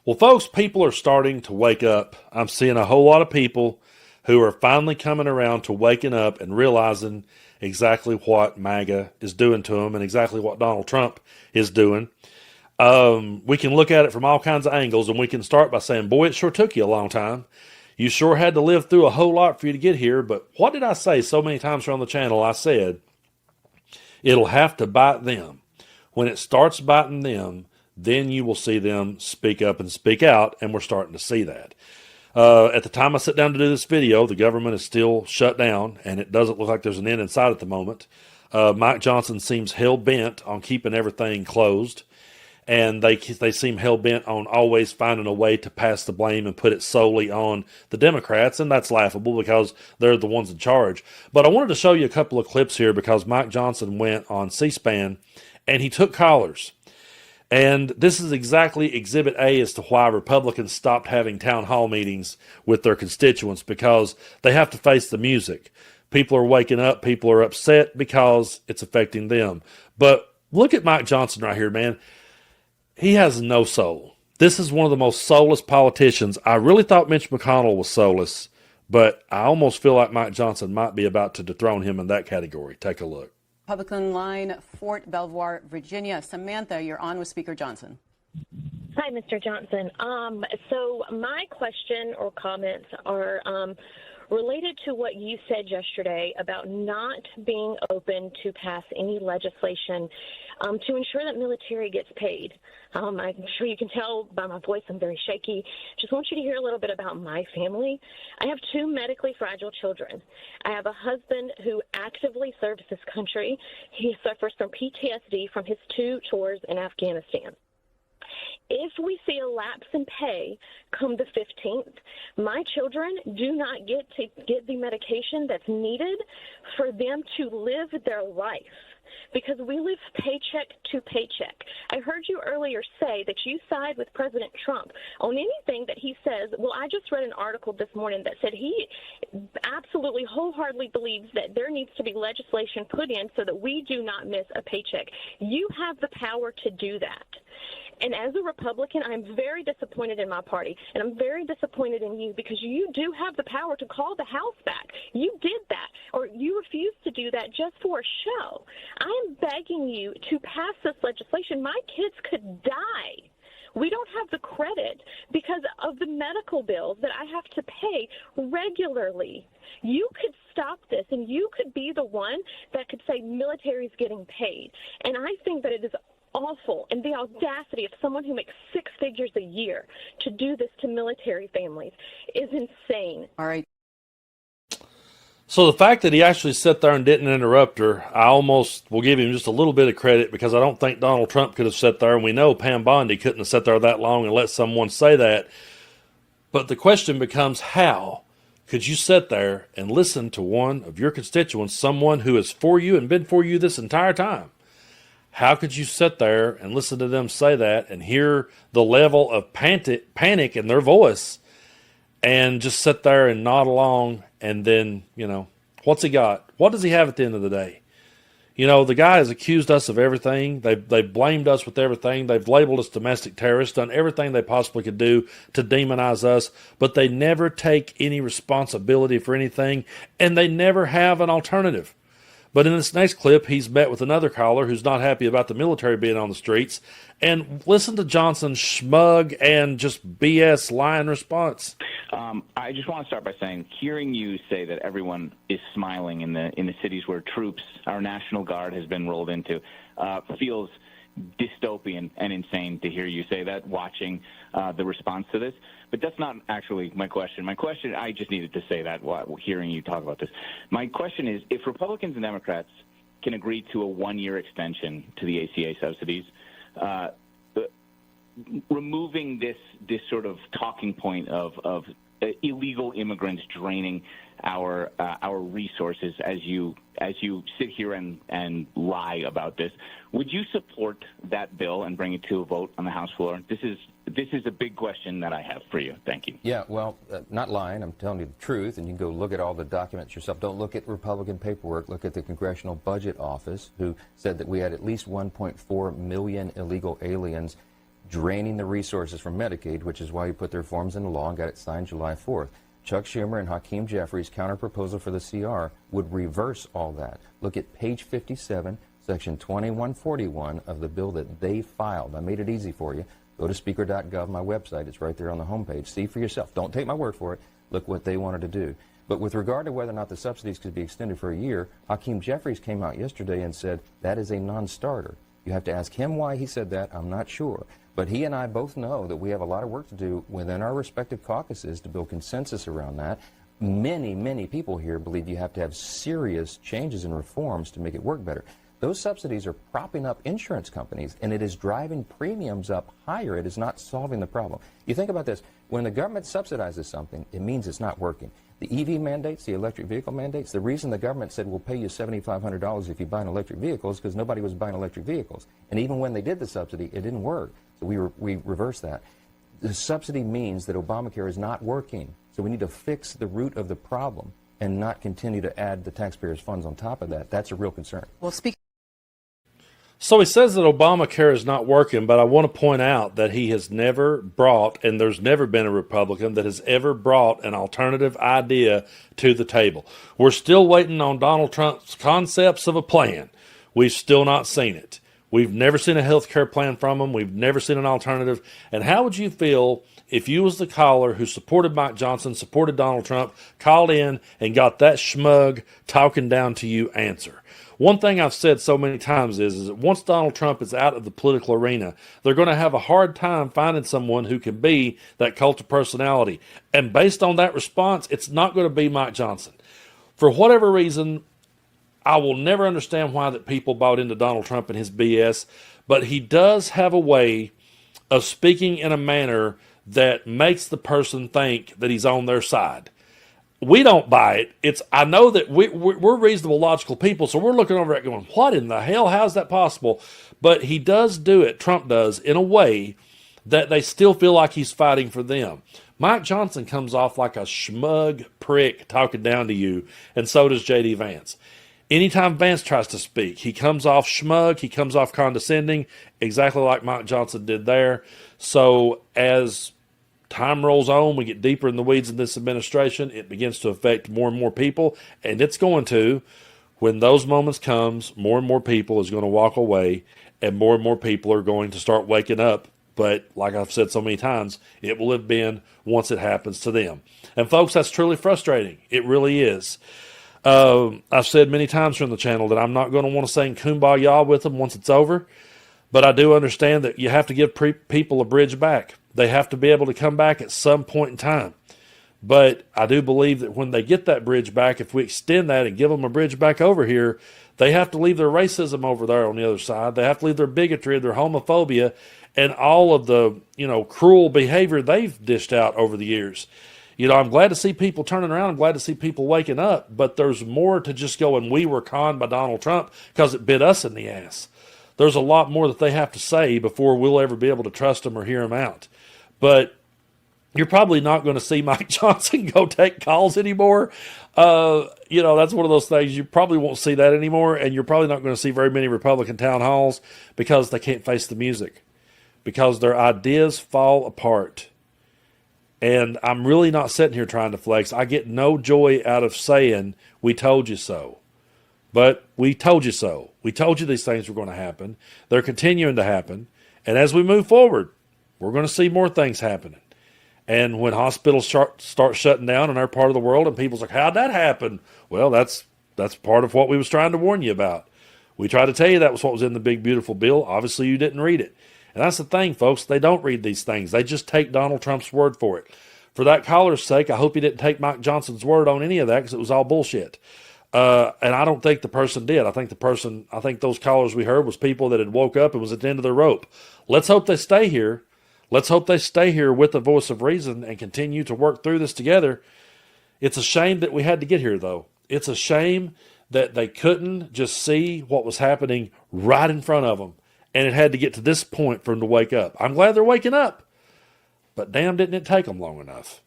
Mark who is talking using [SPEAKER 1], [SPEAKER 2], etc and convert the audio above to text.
[SPEAKER 1] Well, folks, people are starting to wake up. I'm seeing a whole lot of people who are finally coming around to waking up and realizing exactly what MAGA is doing to them and exactly what Donald Trump is doing. We can look at it from all kinds of angles, and we can start by saying, boy, it sure took you a long time. You sure had to live through a whole lot for you to get here. But what did I say so many times around the channel? I said, it'll have to bite them. When it starts biting them, then you will see them speak up and speak out, and we're starting to see that. At the time I sit down to do this video, the government is still shut down, and it doesn't look like there's an end in sight at the moment. Mike Johnson seems hell-bent on keeping everything closed, and they seem hell-bent on always finding a way to pass the blame and put it solely on the Democrats, and that's laughable because they're the ones in charge. But I wanted to show you a couple of clips here because Mike Johnson went on C-SPAN, and he took callers. And this is exactly Exhibit A as to why Republicans stopped having town hall meetings with their constituents, because they have to face the music. People are waking up. People are upset because it's affecting them. But look at Mike Johnson right here, man. He has no soul. This is one of the most soulless politicians. I really thought Mitch McConnell was soulless, but I almost feel like Mike Johnson might be about to dethrone him in that category. Take a look.
[SPEAKER 2] Republican line, Fort Belvoir, Virginia. Samantha, you're on with Speaker Johnson.
[SPEAKER 3] Hi, Mr. Johnson. So my question or comments are related to what you said yesterday about not being open to pass any legislation to ensure that military gets paid. I'm sure you can tell by my voice I'm very shaky. Just want you to hear a little bit about my family. I have two medically fragile children. I have a husband who actively serves this country. He suffers from PTSD from his 2 tours in Afghanistan. If we see a lapse in pay come the 15th, my children do not get the medication that's needed for them to live their life, because we live paycheck to paycheck. I heard you earlier say that you side with President Trump on anything that he says. Well, I just read an article this morning that said he absolutely wholeheartedly believes that there needs to be legislation put in so that we do not miss a paycheck. You have the power to do that. And as a Republican, I'm very disappointed in my party, and I'm very disappointed in you, because you do have the power to call the House back. You did that, or you refused to do that just for a show. I am begging you to pass this legislation. My kids could die. We don't have the credit because of the medical bills that I have to pay regularly. You could stop this, and you could be the one that could say military is getting paid. And I think that it is awful, and the audacity of someone who makes 6 figures a year to do this to military families is insane.
[SPEAKER 2] All right.
[SPEAKER 1] So the fact that he actually sat there and didn't interrupt her, I almost will give him just a little bit of credit, because I don't think Donald Trump could have sat there, and we know Pam Bondi couldn't have sat there that long and let someone say that. But the question becomes, how could you sit there and listen to one of your constituents, someone who is for you and been for you this entire time? How could you sit there and listen to them say that and hear the level of panic in their voice and just sit there and nod along? And then, what's he got? What does he have at the end of the day? The guy has accused us of everything. They've blamed us with everything. They've labeled us domestic terrorists, done everything they possibly could do to demonize us, but they never take any responsibility for anything, and they never have an alternative. But in this next clip, he's met with another caller who's not happy about the military being on the streets. And listen to Johnson's smug and just BS lying response.
[SPEAKER 4] I just want to start by saying, hearing you say that everyone is smiling in the cities where troops, our National Guard, has been rolled into, feels dystopian and insane to hear you say that, watching the response to this. But that's not actually my question. My question, I just needed to say that while hearing you talk about this. My question is, if Republicans and Democrats can agree to a 1-year extension to the ACA subsidies, removing this sort of talking point of illegal immigrants draining our resources, as you sit here and lie about this, would you support that bill and bring it to a vote on the House floor? This is a big question that I have for you. Thank you.
[SPEAKER 5] Yeah, well, not lying. I'm telling you the truth, and you can go look at all the documents yourself. Don't look at Republican paperwork. Look at the Congressional Budget Office, who said that we had at least 1.4 million illegal aliens. draining the resources from Medicaid, which is why we put their forms into law and got it signed July 4th. Chuck Schumer and Hakeem Jeffries' counterproposal for the CR would reverse all that. Look at page 57, section 2141 of the bill that they filed. I made it easy for you. Go to speaker.gov, my website. It's right there on the homepage. See for yourself. Don't take my word for it. Look what they wanted to do. But with regard to whether or not the subsidies could be extended for a year, Hakeem Jeffries came out yesterday and said that is a non-starter. You have to ask him why he said that. I'm not sure. But he and I both know that we have a lot of work to do within our respective caucuses to build consensus around that. Many, many people here believe you have to have serious changes and reforms to make it work better. Those subsidies are propping up insurance companies, and it is driving premiums up higher. It is not solving the problem. You think about this. When the government subsidizes something, it means it's not working. The EV mandates, the electric vehicle mandates, the reason the government said we'll pay you $7,500 if you buy an electric vehicle is because nobody was buying electric vehicles. And even when they did the subsidy, it didn't work. So we reversed that. The subsidy means that Obamacare is not working. So we need to fix the root of the problem and not continue to add the taxpayers' funds on top of that. That's a real concern.
[SPEAKER 2] Well,
[SPEAKER 1] So he says that Obamacare is not working, but I want to point out that he has never brought, and there's never been a Republican that has ever brought an alternative idea to the table. We're still waiting on Donald Trump's concepts of a plan. We've still not seen it. We've never seen a health care plan from him. We've never seen an alternative. And how would you feel if you was the caller who supported Mike Johnson, supported Donald Trump, called in and got that schmug talking down to you answer? One thing I've said so many times is that once Donald Trump is out of the political arena, they're going to have a hard time finding someone who can be that cult of personality. And based on that response, it's not going to be Mike Johnson. For whatever reason, I will never understand why that people bought into Donald Trump and his BS, but he does have a way of speaking in a manner that makes the person think that he's on their side. We don't buy it. I know that we're reasonable, logical people, so we're looking over it going, what in the hell? How's that possible? But he does do it, Trump does, in a way that they still feel like he's fighting for them. Mike Johnson comes off like a schmug prick talking down to you, and so does J.D. Vance. Anytime Vance tries to speak, he comes off schmug, he comes off condescending, exactly like Mike Johnson did there. So as time rolls on, we get deeper in the weeds in this administration, it begins to affect more and more people, and it's going to. When those moments comes, more and more people is going to walk away, and more people are going to start waking up. But like I've said so many times, it will have been once it happens to them. And folks, that's truly frustrating. It really is. I've said many times from the channel that I'm not going to want to sing Kumbaya with them once it's over, but I do understand that you have to give people a bridge back. They have to be able to come back at some point in time. But I do believe that when they get that bridge back, if we extend that and give them a bridge back over here, they have to leave their racism over there on the other side. They have to leave their bigotry, their homophobia, and all of the, cruel behavior they've dished out over the years. I'm glad to see people turning around. I'm glad to see people waking up. But there's more to just going, we were conned by Donald Trump because it bit us in the ass. There's a lot more that they have to say before we'll ever be able to trust them or hear them out. But you're probably not going to see Mike Johnson go take calls anymore. That's one of those things. You probably won't see that anymore. And you're probably not going to see very many Republican town halls because they can't face the music, because their ideas fall apart. And I'm really not sitting here trying to flex. I get no joy out of saying, we told you so. But we told you so. We told you these things were going to happen. They're continuing to happen. And as we move forward, we're going to see more things happening. And when hospitals start shutting down in our part of the world and people's like, how'd that happen? Well, that's part of what we was trying to warn you about. We tried to tell you that was what was in the big, beautiful bill. Obviously, you didn't read it. And that's the thing, folks. They don't read these things. They just take Donald Trump's word for it. For that caller's sake, I hope he didn't take Mike Johnson's word on any of that because it was all bullshit. And I don't think the person did. I think those callers we heard was people that had woke up and was at the end of their rope. Let's hope they stay here. Let's hope they stay here with the voice of reason and continue to work through this together. It's a shame that we had to get here, though. It's a shame that they couldn't just see what was happening right in front of them. And it had to get to this point for them to wake up. I'm glad they're waking up. But damn, didn't it take them long enough.